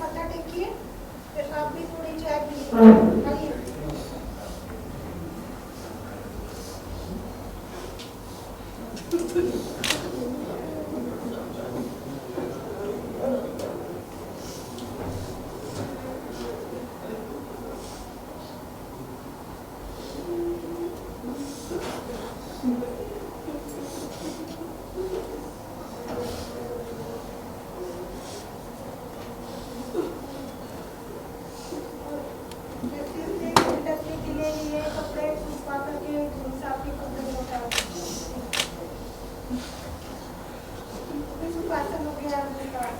मत्था टेकिए, फिर आप भी थोड़ी चाय पीजिए। आइए। इंडस्ट्री के लिए ये कपड़े सुखा करके साफ के कपड़े लौटा सुखासन हो गया उनका।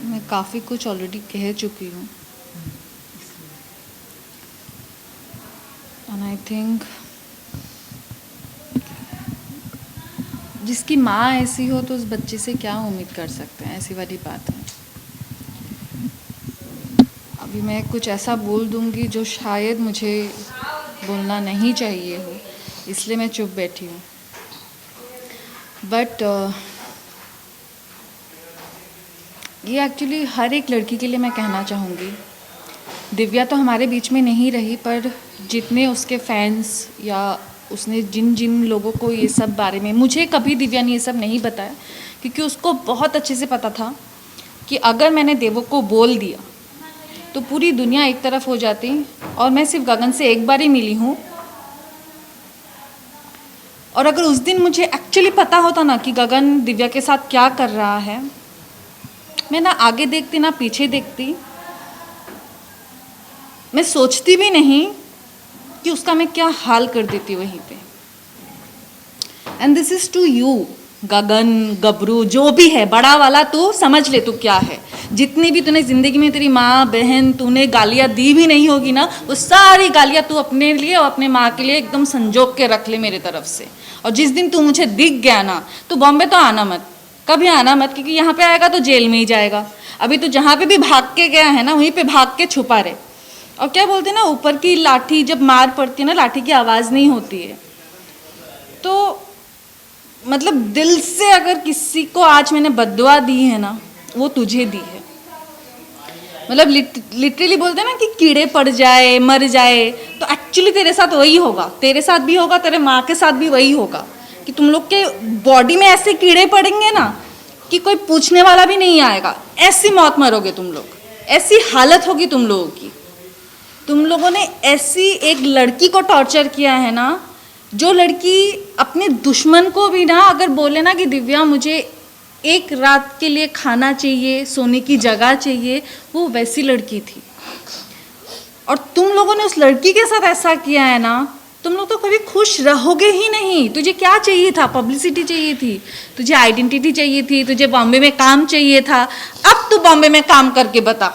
मैं काफ़ी कुछ ऑलरेडी कह चुकी हूँ एंड आई थिंक जिसकी माँ ऐसी हो तो उस बच्चे से क्या उम्मीद कर सकते हैं, ऐसी वाली बात है। अभी मैं कुछ ऐसा बोल दूँगी जो शायद मुझे बोलना नहीं चाहिए हो, इसलिए मैं चुप बैठी हूँ। बट ये एक्चुअली हर एक लड़की के लिए मैं कहना चाहूँगी। दिव्या तो हमारे बीच में नहीं रही, पर जितने उसके फैंस या उसने जिन जिन लोगों को ये सब बारे में, मुझे कभी दिव्या ने ये सब नहीं बताया, क्योंकि उसको बहुत अच्छे से पता था कि अगर मैंने देवों को बोल दिया तो पूरी दुनिया एक तरफ हो जाती और मैं सिर्फ गगन से एक बार ही मिली हूँ। और अगर उस दिन मुझे एक्चुअली पता होता ना कि गगन दिव्या के साथ क्या कर रहा है, मैं ना आगे देखती ना पीछे देखती, मैं सोचती भी नहीं कि उसका मैं क्या हाल कर देती वहीं पे। And this is to you Gagan, गबरू, जो भी है बड़ा वाला, तू समझ ले तू क्या है। जितनी भी तूने ज़िंदगी में तेरी माँ बहन तूने गालियाँ दी भी नहीं होगी ना, वो सारी गालियाँ तू अपने लिए और अपने माँ के लिए एकदम संजोग के रख ले मेरे तरफ से। और जिस दिन तू मुझे दिख गया ना, तो बॉम्बे तो आना मत, कभी आना मत, क्योंकि यहाँ पे आएगा तो जेल में ही जाएगा। अभी तो जहाँ पे भी भाग के गया है ना, वहीं पे भाग के छुपा रहे। और क्या बोलते हैं ना, ऊपर की लाठी जब मार पड़ती है ना, लाठी की आवाज़ नहीं होती है। तो मतलब दिल से अगर किसी को आज मैंने बद्दुआ दी है ना, वो तुझे दी है। मतलब लिटरली बोलते हैं ना कि कीड़े पड़ जाए मर जाए, तो एक्चुअली तेरे साथ वही होगा, तेरे साथ भी होगा, तेरे माँ के साथ भी वही होगा कि तुम लोग के बॉडी में ऐसे कीड़े पड़ेंगे ना कि कोई पूछने वाला भी नहीं आएगा। ऐसी मौत मरोगे तुम लोग, ऐसी हालत होगी तुम लोगों की। तुम लोगों ने ऐसी एक लड़की को टॉर्चर किया है ना, जो लड़की अपने दुश्मन को भी ना अगर बोले ना कि दिव्या मुझे एक रात के लिए खाना चाहिए, सोने की जगह चाहिए, वो वैसी लड़की थी। और तुम लोगों ने उस लड़की के साथ ऐसा किया है ना, तुम लोग तो कभी खुश रहोगे ही नहीं। तुझे क्या चाहिए था? पब्लिसिटी चाहिए थी, तुझे आइडेंटिटी चाहिए थी, तुझे बॉम्बे में काम चाहिए था। अब तू बॉम्बे में काम करके बता,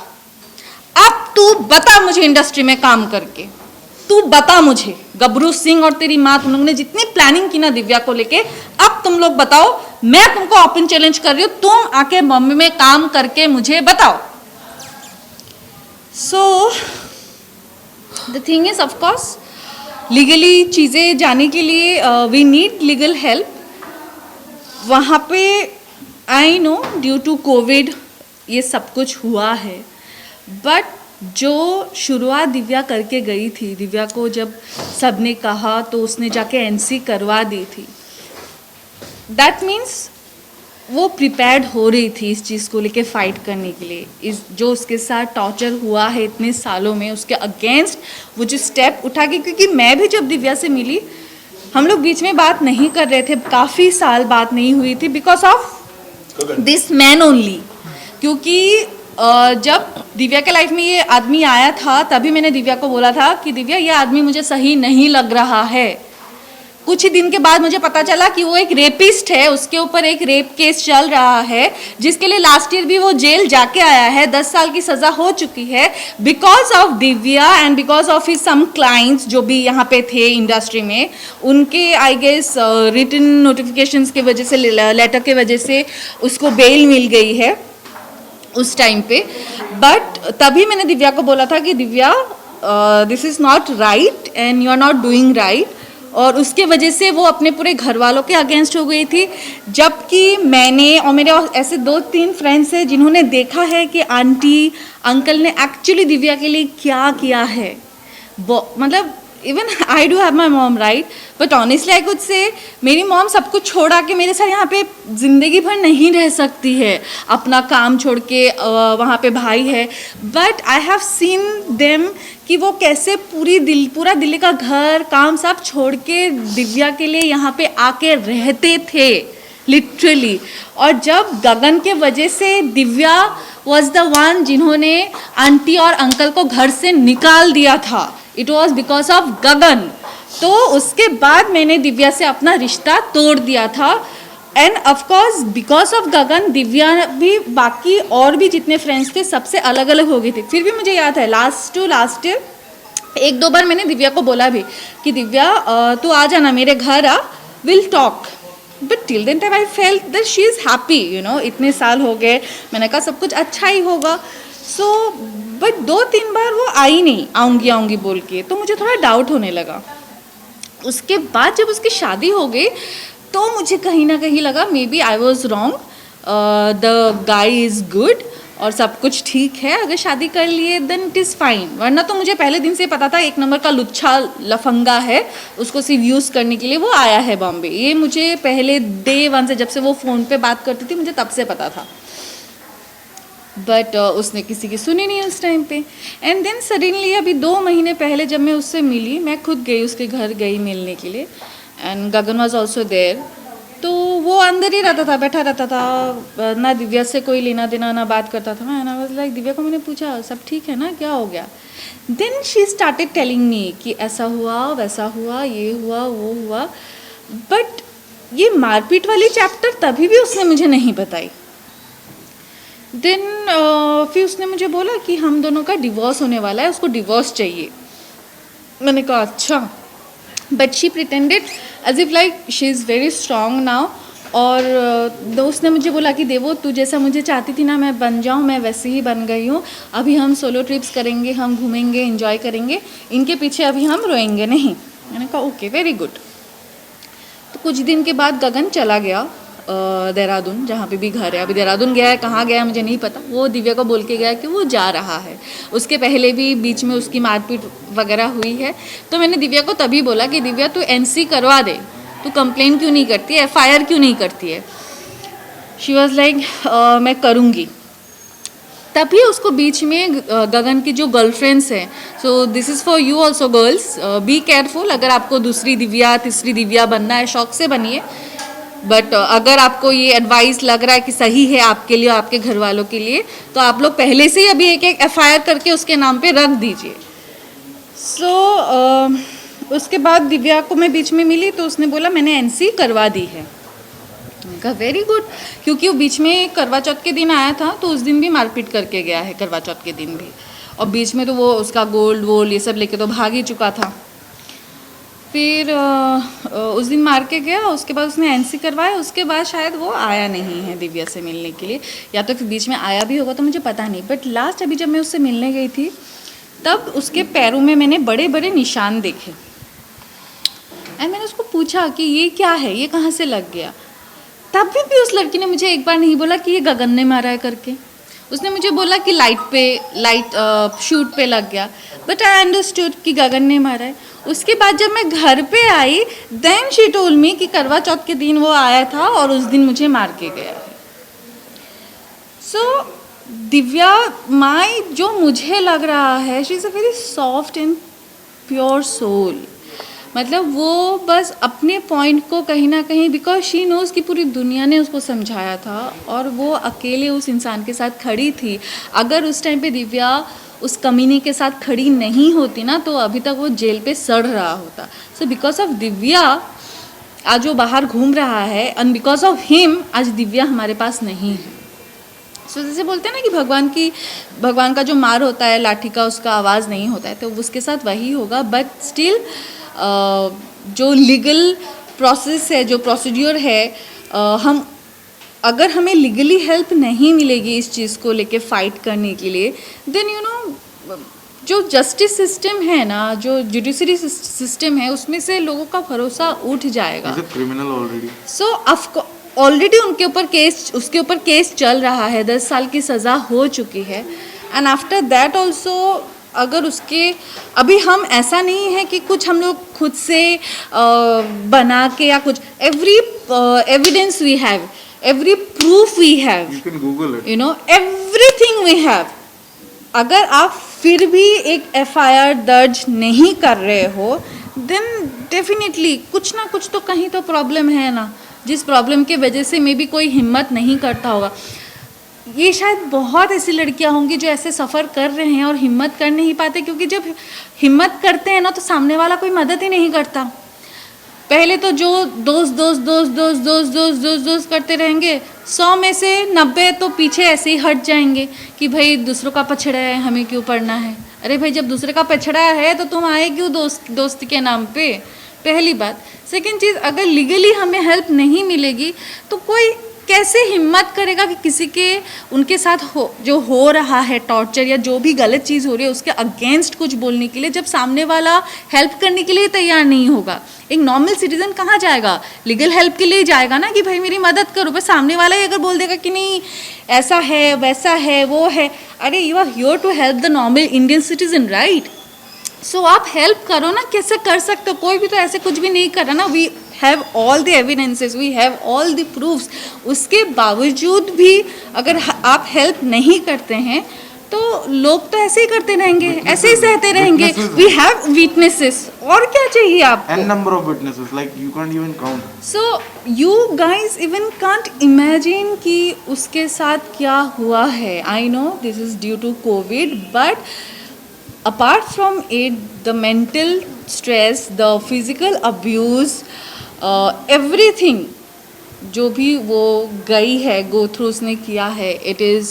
अब तू बता मुझे इंडस्ट्री में काम करके, तू बता मुझे। गबरू सिंह और तेरी माँ, तुम लोगों ने जितनी प्लानिंग की ना दिव्या को लेके, अब तुम लोग बताओ। मैं तुमको ओपन चैलेंज कर रही हूँ, तुम आके बॉम्बे में काम करके मुझे बताओ। So the thing is, of course legally चीज़ें जाने के लिए वी नीड लीगल हेल्प। वहाँ पे I know due to covid ये सब कुछ हुआ है, बट जो शुरुआत दिव्या करके गई थी, दिव्या को जब सबने कहा तो उसने जाके एनसी करवा दी थी। दैट मीन्स वो प्रिपेयर्ड हो रही थी इस चीज़ को लेके फाइट करने के लिए। इस जो उसके साथ टॉर्चर हुआ है इतने सालों में, उसके अगेंस्ट वो जो स्टेप उठा के, क्योंकि मैं भी जब दिव्या से मिली हम लोग बीच में बात नहीं कर रहे थे, काफ़ी साल बात नहीं हुई थी because of this man only. क्योंकि जब दिव्या के लाइफ में ये आदमी आया था तभी मैंने दिव्या को बोला था कि दिव्या ये आदमी मुझे सही नहीं लग रहा है। कुछ ही दिन के बाद मुझे पता चला कि वो एक रेपिस्ट है, उसके ऊपर एक रेप केस चल रहा है जिसके लिए लास्ट ईयर भी वो जेल जाके आया है, 10 साल की सज़ा हो चुकी है because of Divya and because of his some clients जो भी यहाँ पे थे इंडस्ट्री में, उनके आई गेस रिटन नोटिफिकेशंस के वजह से, लेटर के वजह से उसको बेल मिल गई है उस टाइम पे। बट तभी मैंने दिव्या को बोला था कि Divya this is not right and you are not doing right, और उसके वजह से वो अपने पूरे घर वालों के अगेंस्ट हो गई थी। जबकि मैंने और मेरे ऐसे 2-3 फ्रेंड्स हैं जिन्होंने देखा है कि आंटी अंकल ने एक्चुअली दिव्या के लिए क्या किया है। मतलब even I do have my mom right, but honestly I could say मेरी मॉम सब कुछ छोड़ा के मेरे साथ यहाँ पे ज़िंदगी भर नहीं रह सकती है, अपना काम छोड़ के वहाँ पे भाई है। But I have seen them कि वो कैसे पूरा दिल्ली का घर काम सब छोड़ के दिव्या के लिए यहाँ पे आके रहते थे लिटरली। और जब गगन के वजह से दिव्या वॉज द वन जिन्होंने आंटी और अंकल को घर से निकाल दिया था, इट वॉज बिकॉज ऑफ गगन। तो उसके बाद मैंने दिव्या से अपना रिश्ता तोड़ दिया था एंड ऑफकोर्स बिकॉज ऑफ गगन दिव्या भी बाकी और भी जितने फ्रेंड्स थे सबसे अलग अलग हो गई थी। फिर भी मुझे याद है लास्ट ईयर 1-2 बार मैंने दिव्या को बोला भी कि दिव्या तू आ जाना मेरे घर आ, will talk. But till then time I felt that she is happy, you know, इतने साल हो गए, मैंने कहा सब कुछ अच्छा ही होगा। सो बट 2-3 बार वो आई नहीं, आऊँगी बोल के, तो मुझे थोड़ा डाउट होने लगा। उसके बाद जब उसकी शादी हो गई तो मुझे कहीं ना कहीं लगा maybe I was wrong, the guy is good और सब कुछ ठीक है, अगर शादी कर लिए देन इट इज़ फाइन। वरना तो मुझे पहले दिन से पता था 1 नंबर का लुच्छा लफंगा है, उसको सिर्फ यूज़ करने के लिए वो आया है बॉम्बे। ये मुझे पहले डे 1 से, जब से वो फ़ोन पे बात करती थी, मुझे तब से पता था। बट उसने किसी की सुनी नहीं उस टाइम पे। एंड देन सडनली अभी 2 महीने पहले जब मैं उससे मिली, मैं खुद गई उसके घर गई मिलने के लिए and Gagan was also there. तो वो अंदर ही रहता था, बैठा रहता था, ना दिव्या से कोई लेना देना, ना बात करता था। And I was like, Divya को मैंने पूछा सब ठीक है ना, क्या हो गया? Then she started telling me कि ऐसा हुआ वैसा हुआ, ये हुआ वो हुआ। बट ये मारपीट वाली चैप्टर तभी भी उसने मुझे नहीं बताई। देन फिर उसने मुझे बोला कि हम दोनों का डिवोर्स होने वाला है, उसको डिवोर्स चाहिए। मैंने कहा अच्छा। But she pretended as if like she is very strong now. और दोस्त ने मुझे बोला कि देवो तू जैसा मुझे चाहती थी ना मैं बन जाऊँ, मैं वैसे ही बन गई हूँ। अभी हम सोलो ट्रिप्स करेंगे, हम घूमेंगे, एंजॉय करेंगे, इनके पीछे अभी हम रोएंगे नहीं। मैंने कहा ओके वेरी गुड। तो कुछ दिन के बाद गगन चला गया देहरादून, जहाँ पे भी घर है। अभी देहरादून गया है, कहाँ गया है मुझे नहीं पता। वो दिव्या को बोल के गया कि वो जा रहा है। उसके पहले भी बीच में उसकी मारपीट वगैरह हुई है। तो मैंने दिव्या को तभी बोला कि दिव्या तू एनसी करवा दे, तू कंप्लेन क्यों नहीं करती है, FIR क्यों नहीं करती है? शी वॉज लाइक मैं करूँगी। तभी उसको बीच में गगन की जो गर्लफ्रेंड्स हैं, so this is for you also girls, be careful. अगर आपको दूसरी दिव्या तीसरी दिव्या बनना है, शौक से बनिए। बट अगर आपको ये एडवाइस लग रहा है कि सही है आपके लिए, आपके घर वालों के लिए, तो आप लोग पहले से ही अभी एक FIR करके उसके नाम पे रख दीजिए। सो उसके बाद दिव्या को मैं बीच में मिली तो उसने बोला मैंने NC करवा दी है। मैंने कहा वेरी गुड, क्योंकि वो बीच में करवा चौथ के दिन आया था तो उस दिन भी मारपीट करके गया है, करवा चौथ के दिन भी। और बीच में तो वो उसका गोल्ड वोल्ड ये सब लेके तो भाग ही चुका था। फिर उस दिन मार के गया, उसके बाद उसने NC करवाया। उसके बाद शायद वो आया नहीं है दिव्या से मिलने के लिए, या तो फिर बीच में आया भी होगा तो मुझे पता नहीं। बट लास्ट अभी जब मैं उससे मिलने गई थी तब उसके पैरों में मैंने बड़े बड़े निशान देखे। एंड मैंने उसको पूछा कि ये क्या है, ये कहाँ से लग गया? तब भी उस लड़की ने मुझे एक बार नहीं बोला कि ये गगन ने मारा है करके। उसने मुझे बोला कि लाइट शूट पे लग गया, बट आई अंडरस्टूड कि गगन ने मारा है। उसके बाद जब मैं घर पे आई, देन शी टोल्ड मी कि करवा चौथ के दिन वो आया था और उस दिन मुझे मार के गया है। सो दिव्या माई जो मुझे लग रहा है, she is a very soft and pure soul. मतलब वो बस अपने पॉइंट को कहीं ना कहीं, बिकॉज शी नोज़ कि पूरी दुनिया ने उसको समझाया था और वो अकेले उस इंसान के साथ खड़ी थी। अगर उस टाइम पे दिव्या उस कमीने के साथ खड़ी नहीं होती ना, तो अभी तक वो जेल पे सड़ रहा होता। सो बिकॉज ऑफ दिव्या आज वो बाहर घूम रहा है, एंड बिकॉज ऑफ हिम आज दिव्या हमारे पास नहीं है। सो जैसे बोलते हैं ना कि भगवान का जो मार होता है लाठी का, उसका आवाज़ नहीं होता है, तो उसके साथ वही होगा। बट स्टिल जो लीगल प्रोसेस है, जो प्रोसीड्यूर है, हम अगर हमें लीगली हेल्प नहीं मिलेगी इस चीज़ को लेके फाइट करने के लिए, देन यू नो जो जस्टिस सिस्टम है ना, जो जुडिशरी सिस्टम है, उसमें से लोगों का भरोसा उठ जाएगा। Criminal already. सो ऑलरेडी उसके ऊपर केस चल रहा है, 10 साल की सज़ा हो चुकी है। एंड आफ्टर दैट ऑल्सो अगर उसके अभी हम ऐसा नहीं है कि कुछ हम लोग खुद से बना के या कुछ, every evidence we have, every proof we have, You can Google it. You know everything we have. अगर आप फिर भी एक FIR दर्ज नहीं कर रहे हो, देन डेफिनेटली कुछ ना कुछ तो कहीं तो प्रॉब्लम है ना, जिस प्रॉब्लम के वजह से मे बी कोई हिम्मत नहीं करता होगा। ये शायद बहुत ऐसी लड़कियां होंगी जो ऐसे सफ़र कर रहे हैं और हिम्मत कर नहीं पाते, क्योंकि जब हिम्मत करते हैं ना तो सामने वाला कोई मदद ही नहीं करता। पहले तो जो दोस्त करते रहेंगे, 100 में से 90 तो पीछे ऐसे ही हट जाएंगे कि भाई दूसरों का पछड़ा है, हमें क्यों पढ़ना है। अरे भाई, जब दूसरे का पछड़ा है तो तुम आए क्यों दोस्त के नाम पे, पहली बात। सेकंड चीज़, अगर लीगली हमें हेल्प नहीं मिलेगी तो कोई कैसे हिम्मत करेगा कि किसी के उनके साथ जो हो रहा है टॉर्चर या जो भी गलत चीज़ हो रही है उसके अगेंस्ट कुछ बोलने के लिए, जब सामने वाला हेल्प करने के लिए तैयार नहीं होगा। एक नॉर्मल सिटीजन कहाँ जाएगा? लीगल हेल्प के लिए जाएगा ना कि भाई मेरी मदद करो। पर सामने वाला ही अगर बोल देगा कि नहीं ऐसा है, वैसा है, वो है, अरे you are here to help the normal Indian citizen, right? So आप हेल्प करो ना, कैसे कर सकते हो? कोई भी तो ऐसे कुछ भी नहीं कर रहा ना। We have all the evidences, we have all the proofs. उसके बावजूद भी अगर आप हेल्प नहीं करते हैं तो लोग तो ऐसे ही करते रहेंगे, ऐसे ही सहते रहेंगे। वी हैव विटनेसेस, और क्या चाहिए आपको? N number of witnesses, like you can't even count. So you guys even can't imagine कि उसके साथ क्या हुआ है। I know this is due to covid, but apart from it, the mental stress, the physical abuse, everything जो भी वो गई है, go through उसने किया है, it is,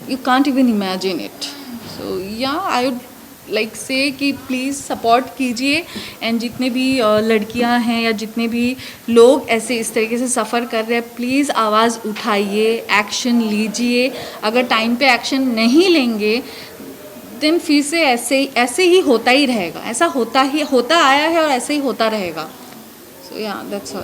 you can't even imagine it. So yeah, I would like say कि please support कीजिए। एंड जितने भी लड़कियां हैं या जितने भी लोग ऐसे इस तरीके से सफ़र कर रहे हैं, प्लीज़ आवाज़ उठाइए, एक्शन लीजिए। अगर टाइम पे एक्शन नहीं लेंगे दिन फिर से ऐसे ही होता ही रहेगा। ऐसा होता आया है और ऐसे ही होता रहेगा। सो या दैट्स ऑल।